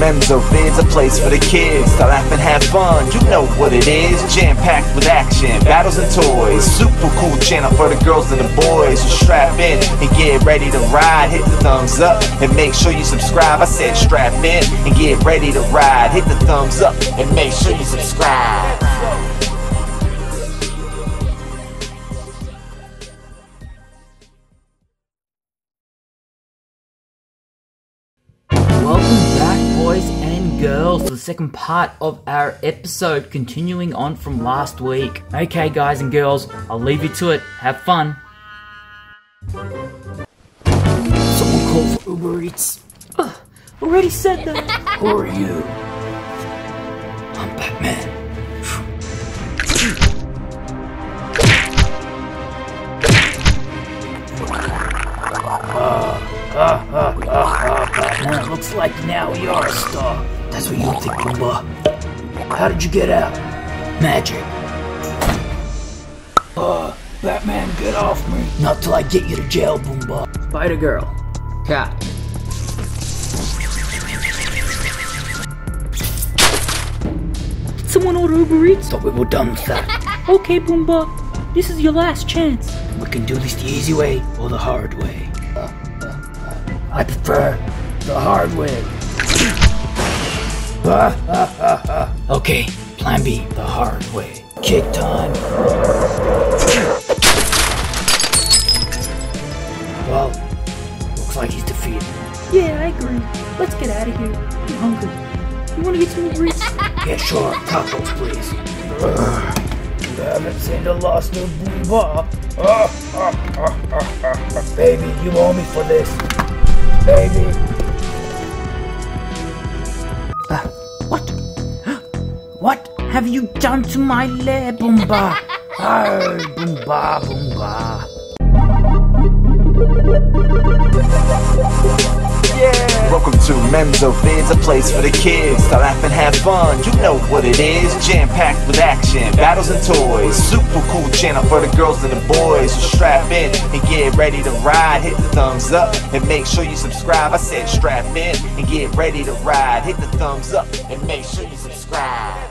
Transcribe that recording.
Menzo Vids, a place for the kids to laugh and have fun. You know what it is, jam-packed with action, battles and toys. Super cool channel for the girls and the boys. So strap in and get ready to ride. Hit the thumbs up and make sure you subscribe. I said strap in and get ready to ride. Hit the thumbs up and make sure you subscribe. Welcome back, boys and girls, to the second part of our episode, continuing on from last week. Okay, guys and girls, I'll leave you to it. Have fun. Someone call for Uber Eats. Already said that. Who are you? I'm Batman. Batman, looks like now you're a star. That's what you think, Pumbaa. How did you get out? Magic. Batman, get off me. Not till I get you to jail, Pumbaa. Spider-Girl. Cat. Did someone order Uber Eats? Thought we were done with that. Okay, Pumbaa. This is your last chance. We can do this the easy way or the hard way. I prefer the hard way. Okay, plan B, the hard way. Kick time. Well, looks like he's defeated. Yeah, I agree. Let's get out of here. I'm hungry. You wanna get some Uber Eats? Yeah, sure. Tacos, please. You haven't seen the last of Pumbaa. Baby, you owe me for this. Baby. What? What have you done to my lair, Pumbaa? Pumbaa, Pumbaa. Yeah. Welcome to Menzo Vids, a place for the kids to laugh and have fun. You know what it is, jam-packed with action, battles and toys. Super cool channel for the girls and the boys. So strap in and get ready to ride. Hit the thumbs up and make sure you subscribe. I said strap in and get ready to ride. Hit the thumbs up and make sure you subscribe.